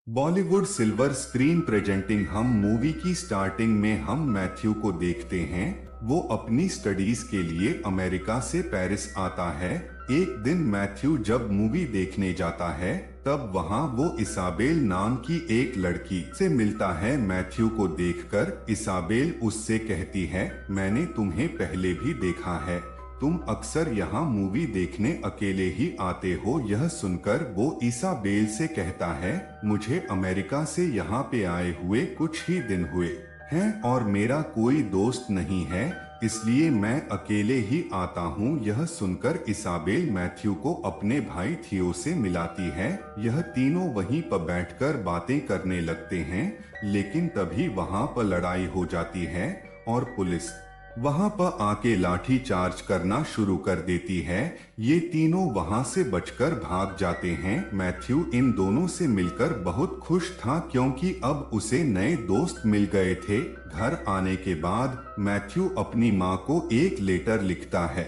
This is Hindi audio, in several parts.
बॉलीवुड सिल्वर स्क्रीन प्रेजेंटिंग हम मूवी की स्टार्टिंग में हम मैथ्यू को देखते हैं। वो अपनी स्टडीज के लिए अमेरिका से पेरिस आता है। एक दिन मैथ्यू जब मूवी देखने जाता है तब वहाँ वो इसाबेल नाम की एक लड़की से मिलता है। मैथ्यू को देखकर इसाबेल उससे कहती है, मैंने तुम्हें पहले भी देखा है, तुम अक्सर यहाँ मूवी देखने अकेले ही आते हो। यह सुनकर वो इसाबेल से कहता है, मुझे अमेरिका से यहाँ पे आए हुए कुछ ही दिन हुए हैं और मेरा कोई दोस्त नहीं है, इसलिए मैं अकेले ही आता हूँ। यह सुनकर इसाबेल मैथ्यू को अपने भाई थियो से मिलाती है। यह तीनों वहीं पर बैठकर बातें करने लगते हैं, लेकिन तभी वहाँ पर लड़ाई हो जाती है और पुलिस वहां पर आके लाठी चार्ज करना शुरू कर देती है। ये तीनों वहां से बचकर भाग जाते हैं। मैथ्यू इन दोनों से मिलकर बहुत खुश था क्योंकि अब उसे नए दोस्त मिल गए थे। घर आने के बाद मैथ्यू अपनी माँ को एक लेटर लिखता है,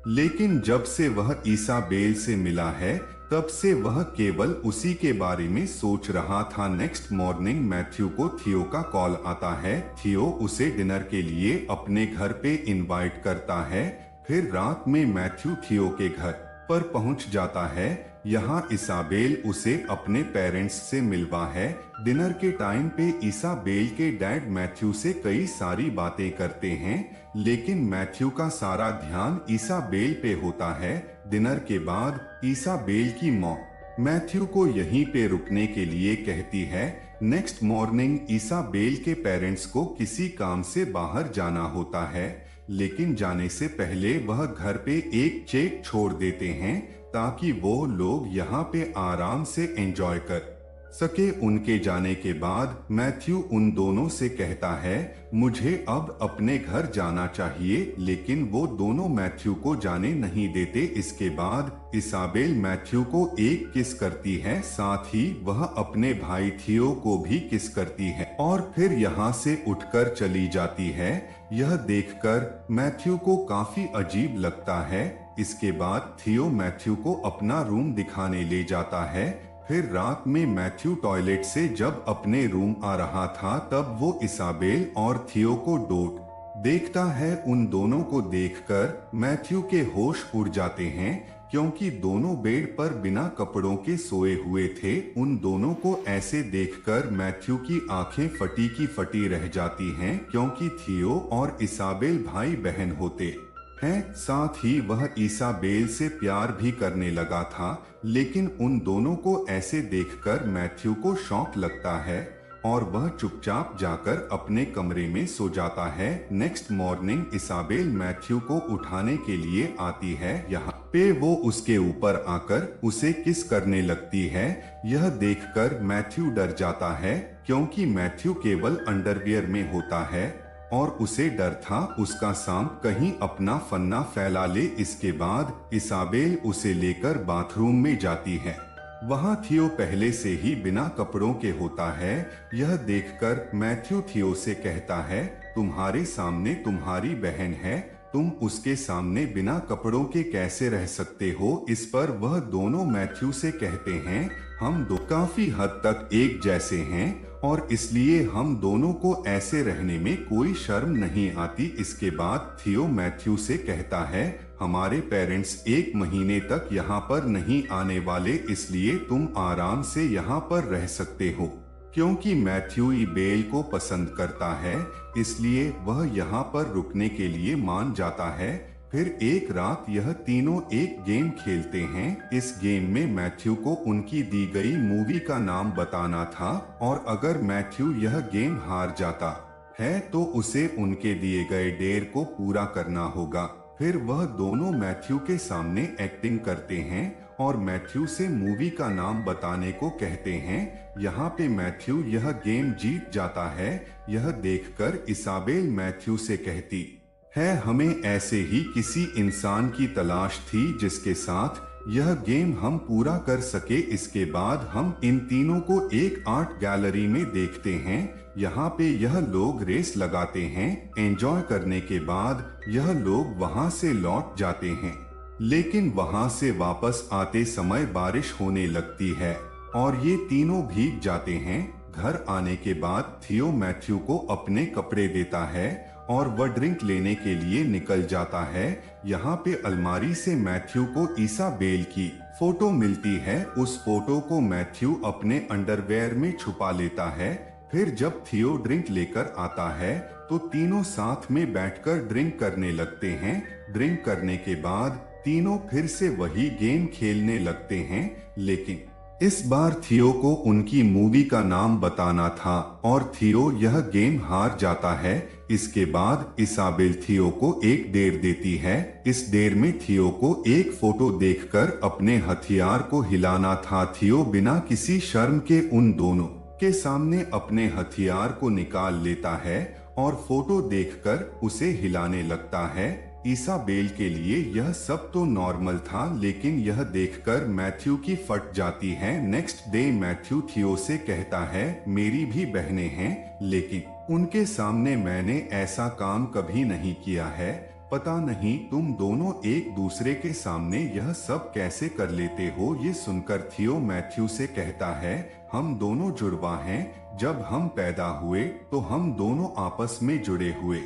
लेकिन जब से वह इसाबेल से मिला है तब से वह केवल उसी के बारे में सोच रहा था। नेक्स्ट मॉर्निंग मैथ्यू को थियो का कॉल आता है। थियो उसे डिनर के लिए अपने घर पे इनवाइट करता है। फिर रात में मैथ्यू थियो के घर पर पहुंच जाता है। यहाँ इसाबेल उसे अपने पेरेंट्स से मिलवा है। डिनर के टाइम पे इसाबेल के डैड मैथ्यू से कई सारी बातें करते हैं, लेकिन मैथ्यू का सारा ध्यान इसाबेल पे होता है। डिनर के बाद इसाबेल की मॉम मैथ्यू को यहीं पे रुकने के लिए कहती है। नेक्स्ट मॉर्निंग इसाबेल के पेरेंट्स को किसी काम से बाहर जाना होता है, लेकिन जाने से पहले वह घर पे एक चेक छोड़ देते हैं ताकि वो लोग यहाँ पे आराम से एंजॉय कर सके। उनके जाने के बाद मैथ्यू उन दोनों से कहता है, मुझे अब अपने घर जाना चाहिए, लेकिन वो दोनों मैथ्यू को जाने नहीं देते। इसके बाद इसाबेल मैथ्यू को एक किस करती है, साथ ही वह अपने भाई थियो को भी किस करती है और फिर यहाँ से उठकर चली जाती है। यह देखकर मैथ्यू को काफी अजीब लगता है। इसके बाद थियो मैथ्यू को अपना रूम दिखाने ले जाता है। फिर रात में मैथ्यू टॉयलेट से जब अपने रूम आ रहा था तब वो इसाबेल और थियो को डोट देखता है। उन दोनों को देखकर मैथ्यू के होश उड़ जाते हैं क्योंकि दोनों बेड पर बिना कपड़ों के सोए हुए थे। उन दोनों को ऐसे देखकर मैथ्यू की आंखें फटी की फटी रह जाती हैं क्योंकि थियो और इसाबेल भाई बहन होते हैं। साथ ही वह इसाबेल से प्यार भी करने लगा था, लेकिन उन दोनों को ऐसे देखकर मैथ्यू को शौक लगता है और वह चुपचाप जाकर अपने कमरे में सो जाता है। नेक्स्ट मॉर्निंग इसाबेल मैथ्यू को उठाने के लिए आती है। यहाँ पे वो उसके ऊपर आकर उसे किस करने लगती है। यह देखकर मैथ्यू डर जाता है क्योंकि मैथ्यू केवल अंडरवियर में होता है और उसे डर था उसका सांप कहीं अपना फन्ना फैला ले। इसके बाद इसाबेल उसे लेकर बाथरूम में जाती है। वहाँ थियो पहले से ही बिना कपड़ों के होता है। यह देखकर मैथ्यू थियो से कहता है, तुम्हारे सामने तुम्हारी बहन है, तुम उसके सामने बिना कपड़ों के कैसे रह सकते हो। इस पर वह दोनों मैथ्यू से कहते हैं, हम दो काफी हद तक एक जैसे हैं और इसलिए हम दोनों को ऐसे रहने में कोई शर्म नहीं आती। इसके बाद थियो मैथ्यू से कहता है, हमारे पेरेंट्स एक महीने तक यहाँ पर नहीं आने वाले, इसलिए तुम आराम से यहाँ पर रह सकते हो। क्योंकि मैथ्यू इसाबेल को पसंद करता है, इसलिए वह यहाँ पर रुकने के लिए मान जाता है। फिर एक रात यह तीनों एक गेम खेलते हैं। इस गेम में मैथ्यू को उनकी दी गई मूवी का नाम बताना था और अगर मैथ्यू यह गेम हार जाता है तो उसे उनके दिए गए डेयर को पूरा करना होगा। फिर वह दोनों मैथ्यू के सामने एक्टिंग करते हैं और मैथ्यू से मूवी का नाम बताने को कहते हैं। यहाँ पे मैथ्यू यह गेम जीत जाता है। यह देखकर इसाबेल मैथ्यू से कहती है, हमें ऐसे ही किसी इंसान की तलाश थी जिसके साथ यह गेम हम पूरा कर सके। इसके बाद हम इन तीनों को एक आर्ट गैलरी में देखते हैं। यहाँ पे यह लोग रेस लगाते हैं। एंजॉय करने के बाद यह लोग वहाँ से लौट जाते हैं, लेकिन वहाँ से वापस आते समय बारिश होने लगती है और ये तीनों भीग जाते हैं। घर आने के बाद थियो मैथ्यू को अपने कपड़े देता है और वह ड्रिंक लेने के लिए निकल जाता है। यहाँ पे अलमारी से मैथ्यू को इसाबेल की फोटो मिलती है। उस फोटो को मैथ्यू अपने अंडरवेयर में छुपा लेता है। फिर जब थियो ड्रिंक लेकर आता है तो तीनों साथ में बैठकर ड्रिंक करने लगते हैं। ड्रिंक करने के बाद तीनों फिर से वही गेम खेलने लगते हैं, लेकिन इस बार थियो को उनकी मूवी का नाम बताना था और थियो यह गेम हार जाता है। इसके बाद इसाबेल थियो को एक डेर देती है। इस डेर में थियो को एक फोटो देखकर अपने हथियार को हिलाना था। थियो बिना किसी शर्म के उन दोनों के सामने अपने हथियार को निकाल लेता है और फोटो देखकर उसे हिलाने लगता है। इसाबेल के लिए यह सब तो नॉर्मल था, लेकिन यह देखकर मैथ्यू की फट जाती है। नेक्स्ट डे मैथ्यू थियो से कहता है, मेरी भी बहनें हैं, लेकिन उनके सामने मैंने ऐसा काम कभी नहीं किया है। पता नहीं तुम दोनों एक दूसरे के सामने यह सब कैसे कर लेते हो। ये सुनकर थियो मैथ्यू से कहता है, हम दोनों जुड़वा हैं। जब हम पैदा हुए तो हम दोनों आपस में जुड़े हुए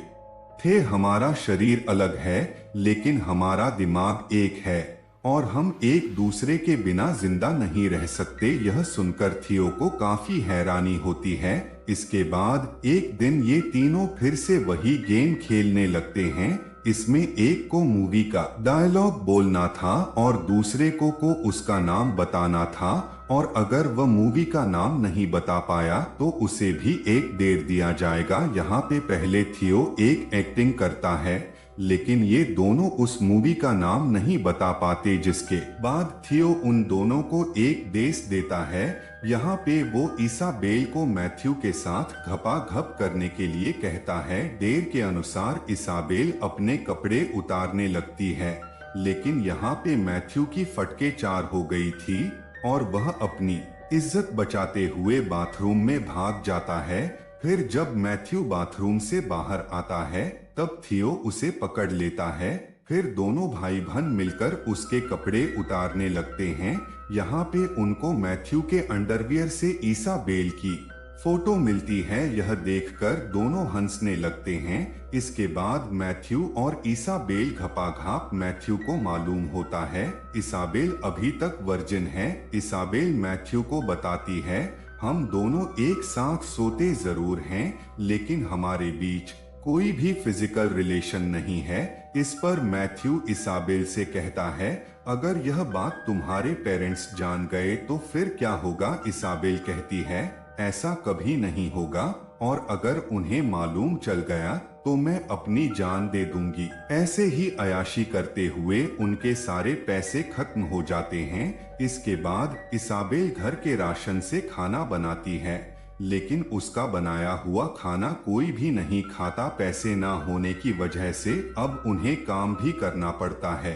थे। हमारा शरीर अलग है, लेकिन हमारा दिमाग एक है और हम एक दूसरे के बिना जिंदा नहीं रह सकते। यह सुनकर थियो को काफी हैरानी होती है। इसके बाद एक दिन ये तीनों फिर से वही गेम खेलने लगते हैं। इसमें एक को मूवी का डायलॉग बोलना था और दूसरे को उसका नाम बताना था, और अगर वह मूवी का नाम नहीं बता पाया तो उसे भी एक डेर दिया जाएगा। यहाँ पे पहले थियो एक एक्टिंग करता है, लेकिन ये दोनों उस मूवी का नाम नहीं बता पाते, जिसके बाद थियो उन दोनों को एक देश देता है। यहाँ पे वो इसाबेल को मैथ्यू के साथ घपाघप करने के लिए कहता है। डेर के अनुसार इसाबेल अपने कपड़े उतारने लगती है, लेकिन यहाँ पे मैथ्यू की फटके 4 हो गई थी और वह अपनी इज्जत बचाते हुए बाथरूम में भाग जाता है। फिर जब मैथ्यू बाथरूम से बाहर आता है तब थियो उसे पकड़ लेता है। फिर दोनों भाई बहन मिलकर उसके कपड़े उतारने लगते हैं। यहाँ पे उनको मैथ्यू के अंडरवियर से इसाबेल की फोटो मिलती है। यह देखकर दोनों हंसने लगते हैं। इसके बाद मैथ्यू और इसाबेल घपाघप मैथ्यू को मालूम होता है इसाबेल अभी तक वर्जिन है। इसाबेल मैथ्यू को बताती है, हम दोनों एक साथ सोते जरूर हैं, लेकिन हमारे बीच कोई भी फिजिकल रिलेशन नहीं है। इस पर मैथ्यू इसाबेल से कहता है, अगर यह बात तुम्हारे पेरेंट्स जान गए तो फिर क्या होगा। इसाबेल कहती है, ऐसा कभी नहीं होगा, और अगर उन्हें मालूम चल गया तो मैं अपनी जान दे दूंगी। ऐसे ही अयाशी करते हुए उनके सारे पैसे खत्म हो जाते हैं। इसके बाद इसाबेल घर के राशन से खाना बनाती है, लेकिन उसका बनाया हुआ खाना कोई भी नहीं खाता। पैसे ना होने की वजह से अब उन्हें काम भी करना पड़ता है।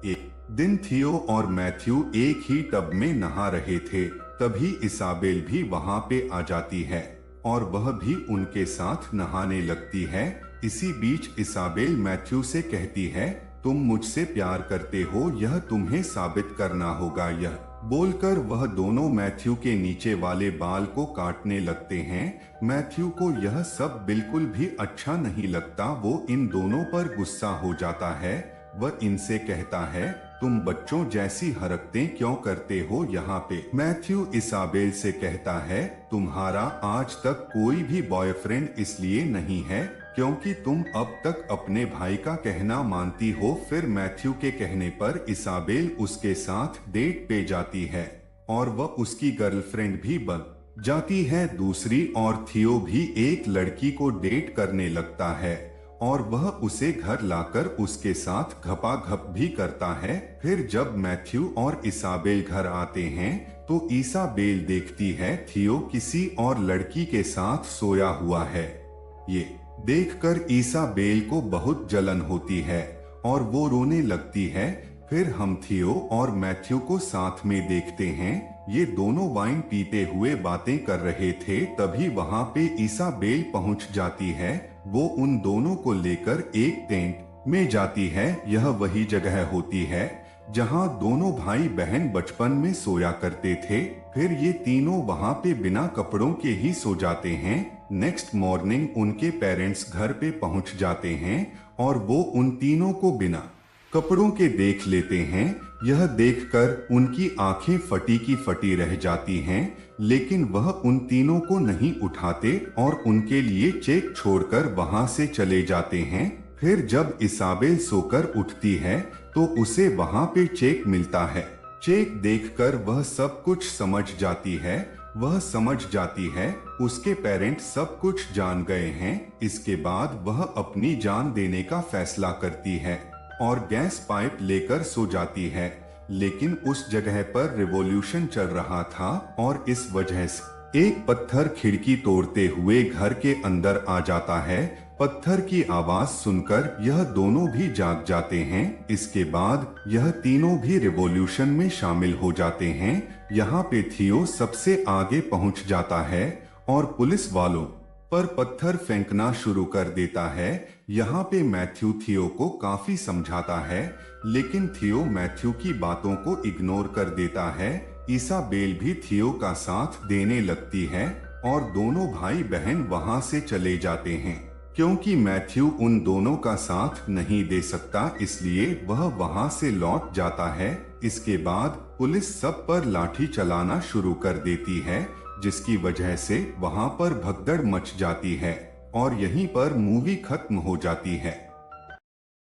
एक दिन थियो और मैथ्यू एक ही टब में नहा रहे थे, तभी इसाबेल भी वहां पे आ जाती है और वह भी उनके साथ नहाने लगती है। इसी बीच इसाबेल मैथ्यू से कहती है, तुम मुझसे प्यार करते हो, यह तुम्हें साबित करना होगा। यह बोलकर वह दोनों मैथ्यू के नीचे वाले बाल को काटने लगते हैं। मैथ्यू को यह सब बिल्कुल भी अच्छा नहीं लगता। वो इन दोनों पर गुस्सा हो जाता है। वह इनसे कहता है, तुम बच्चों जैसी हरकतें क्यों करते हो। यहाँ पे मैथ्यू इसाबेल से कहता है, तुम्हारा आज तक कोई भी बॉयफ्रेंड इसलिए नहीं है क्योंकि तुम अब तक अपने भाई का कहना मानती हो। फिर मैथ्यू के कहने पर इसाबेल उसके साथ डेट पे जाती है और वह उसकी गर्लफ्रेंड भी बन जाती है। दूसरी ओर थियो भी एक लड़की को डेट करने लगता है और वह उसे घर लाकर उसके साथ घपाघप भी करता है। फिर जब मैथ्यू और इसाबेल घर आते हैं तो इसाबेल देखती है थियो किसी और लड़की के साथ सोया हुआ है। ये देखकर इसाबेल को बहुत जलन होती है और वो रोने लगती है। फिर हम थियो और मैथ्यू को साथ में देखते हैं। ये दोनों वाइन पीते हुए बातें कर रहे थे, तभी वहाँ पे इसाबेल पहुँच जाती है। वो उन दोनों को लेकर एक टेंट में जाती है। यह वही जगह होती है जहाँ दोनों भाई बहन बचपन में सोया करते थे। फिर ये तीनों वहाँ पे बिना कपड़ों के ही सो जाते हैं। नेक्स्ट मॉर्निंग उनके पेरेंट्स घर पे पहुँच जाते हैं और वो उन तीनों को बिना कपड़ों के देख लेते हैं। यह देखकर उनकी आंखें फटी की फटी रह जाती हैं, लेकिन वह उन तीनों को नहीं उठाते और उनके लिए चेक छोड़कर वहां से चले जाते हैं। फिर जब इसाबेल सोकर उठती है तो उसे वहां पे चेक मिलता है। चेक देखकर वह सब कुछ समझ जाती है। वह समझ जाती है उसके पेरेंट्स सब कुछ जान गए हैं। इसके बाद वह अपनी जान देने का फैसला करती है और गैस पाइप लेकर सो जाती है। लेकिन उस जगह पर रिवॉल्यूशन चल रहा था और इस वजह से एक पत्थर खिड़की तोड़ते हुए घर के अंदर आ जाता है। पत्थर की आवाज सुनकर यह दोनों भी जाग जाते हैं। इसके बाद यह तीनों भी रिवॉल्यूशन में शामिल हो जाते हैं। यहाँ पे थियो सबसे आगे पहुँच जाता है और पुलिस वालों पर पत्थर फेंकना शुरू कर देता है। यहाँ पे मैथ्यू थियो को काफी समझाता है, लेकिन थियो मैथ्यू की बातों को इग्नोर कर देता है। इसाबेल भी थियो का साथ देने लगती है और दोनों भाई बहन वहाँ से चले जाते हैं। क्योंकि मैथ्यू उन दोनों का साथ नहीं दे सकता, इसलिए वह वहाँ से लौट जाता है। इसके बाद पुलिस सब पर लाठी चलाना शुरू कर देती है, जिसकी वजह से वहां पर भगदड़ मच जाती है और यहीं पर मूवी खत्म हो जाती है।